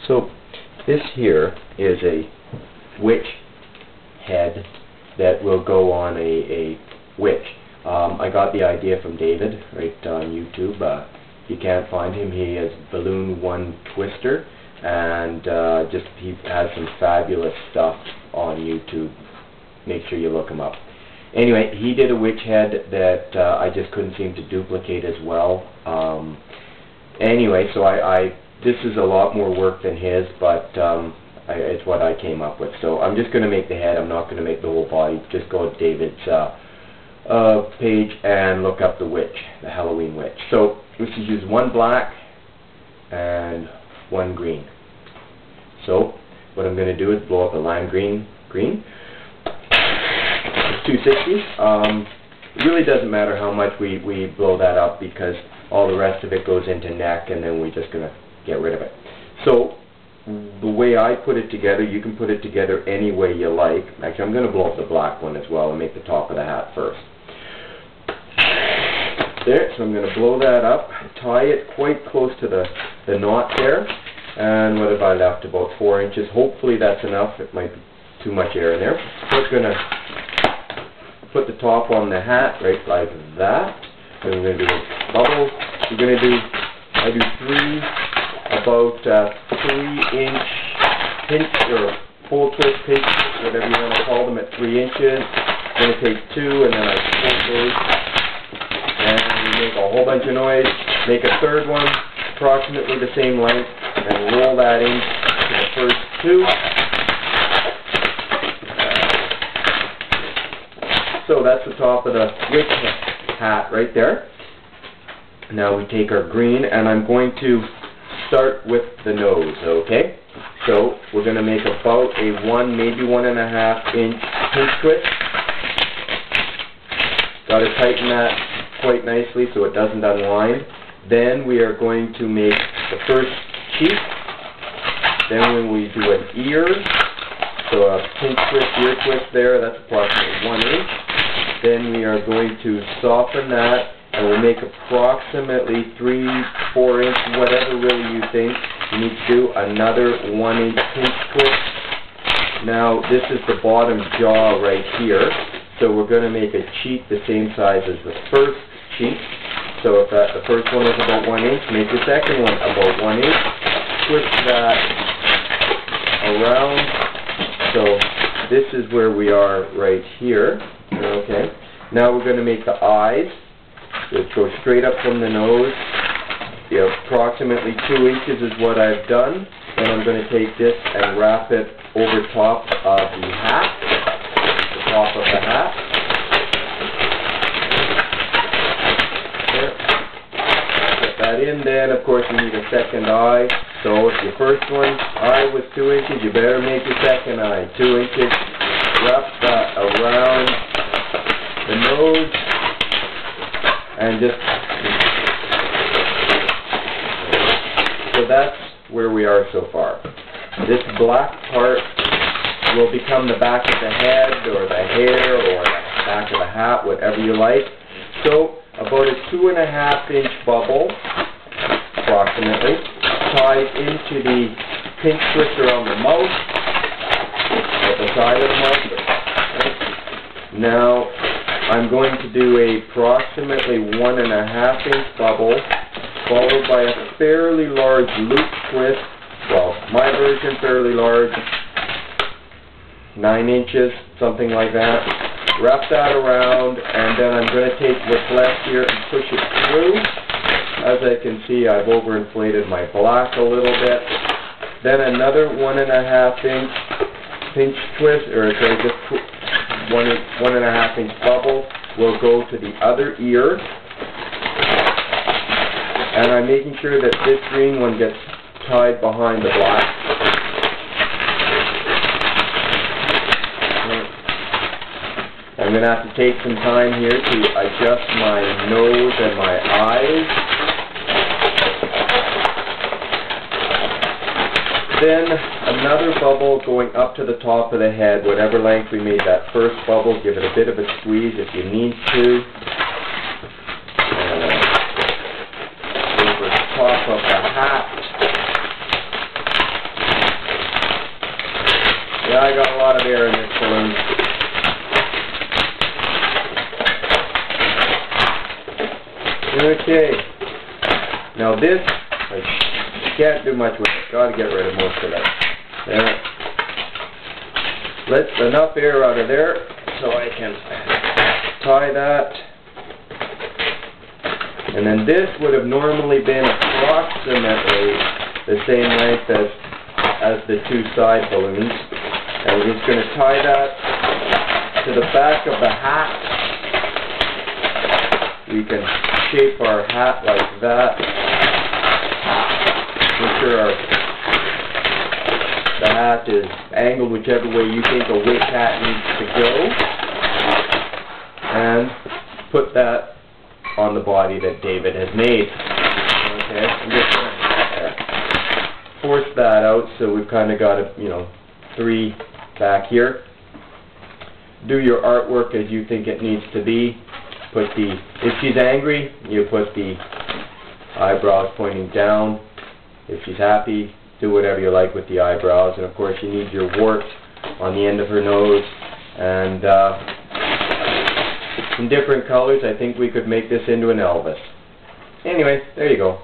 So this here is a witch head that will go on a witch. I got the idea from David right on YouTube. If you can't find him, he is Balloon One Twister, and he has some fabulous stuff on YouTube. Make sure you look him up. Anyway, he did a witch head that I just couldn't seem to duplicate as well. Anyway, so this is a lot more work than his, but it's what I came up with. So I'm just going to make the head. I'm not going to make the whole body. Just go to David's page and look up the witch, the Halloween witch. So this is use one black and one green. So what I'm going to do is blow up the lime green. It's 260. It really doesn't matter how much we blow that up, because all the rest of it goes into neck, and then we're just going to get rid of it. So the way I put it together, you can put it together any way you like. Actually, I'm going to blow up the black one as well and make the top of the hat first. There, so I'm going to blow that up, tie it quite close to the knot there, and what have I left? About 4 inches. Hopefully that's enough. It might be too much air in there. So I'm going to put the top on the hat right like that. And I'm going to do a bubble. We're going to do, I do about 3-inch pinch, or full twist pinch, whatever you want to call them, at 3 inches. I'm going to take 2, and then I pull those, and we make a whole bunch of noise. Make a third one, approximately the same length, and roll that in to the first 2. So that's the top of the witch hat right there. Now we take our green, and I'm going to start with the nose, okay? So we're going to make about a 1, maybe 1.5 inch pinch twist. Got to tighten that quite nicely so it doesn't unwind. Then we are going to make the first cheek. Then when we do an ear, so a pinch twist, ear twist there, that's approximately 1 inch. Then we are going to soften that, and we'll make approximately 3-4 inch, whatever really you think you need to do, another 1 inch pinch twist. Now this is the bottom jaw right here, so we're going to make a cheek the same size as the first cheek. So if the first one is about 1 inch, make the second one about 1 inch. Twist that around. So this is where we are right here. Okay. Now we're going to make the eyes. Just go straight up from the nose. Approximately 2 inches is what I've done. Then I'm going to take this and wrap it over top of the hat. The top of the hat. There. Put that in. Then of course you need a second eye. So if your first eye was 2 inches, you better make your second eye 2 inches. Wrap that around the nose, and so that's where we are so far. This black part will become the back of the head, or the hair, or the back of the hat, whatever you like. So about a 2.5 inch bubble, approximately, tied into the pinch twister on the mouth, at the side of the mouth. Now I'm going to do approximately 1.5 inch bubble, followed by a fairly large loop twist. Well, my version fairly large, 9 inches, something like that. Wrap that around, and then I'm going to take what's left here and push it through. As I can see, I've overinflated my black a little bit. Then another 1.5 inch pinch twist, or sorry, just 1.5 inch bubble will go to the other ear, and I'm making sure that this green one gets tied behind the black. I'm going to have to take some time here to adjust my nose and my eyes. Then another bubble going up to the top of the head, whatever length we made that first bubble. Give it a bit of a squeeze if you need to. Over the top of the hat. lot of air in this balloon. Okay. Now this, I can't do much with it. Gotta get rid of most of it. There. Let enough air out of there so I can tie that. And then this would have normally been approximately the same length as the two side balloons. And we're just going to tie that to the back of the hat. We can shape our hat like that. Make sure the hat is angled whichever way you think a wick hat needs to go. And put that on the body that David has made. Okay, I'm just going to force that out so we've kind of got a, 3 back here. Do your artwork as you think it needs to be. If she's angry, you put the eyebrows pointing down. If she's happy, do whatever you like with the eyebrows. And of course you need your wart on the end of her nose. And in different colors, I think we could make this into an Elvis. Anyway, there you go.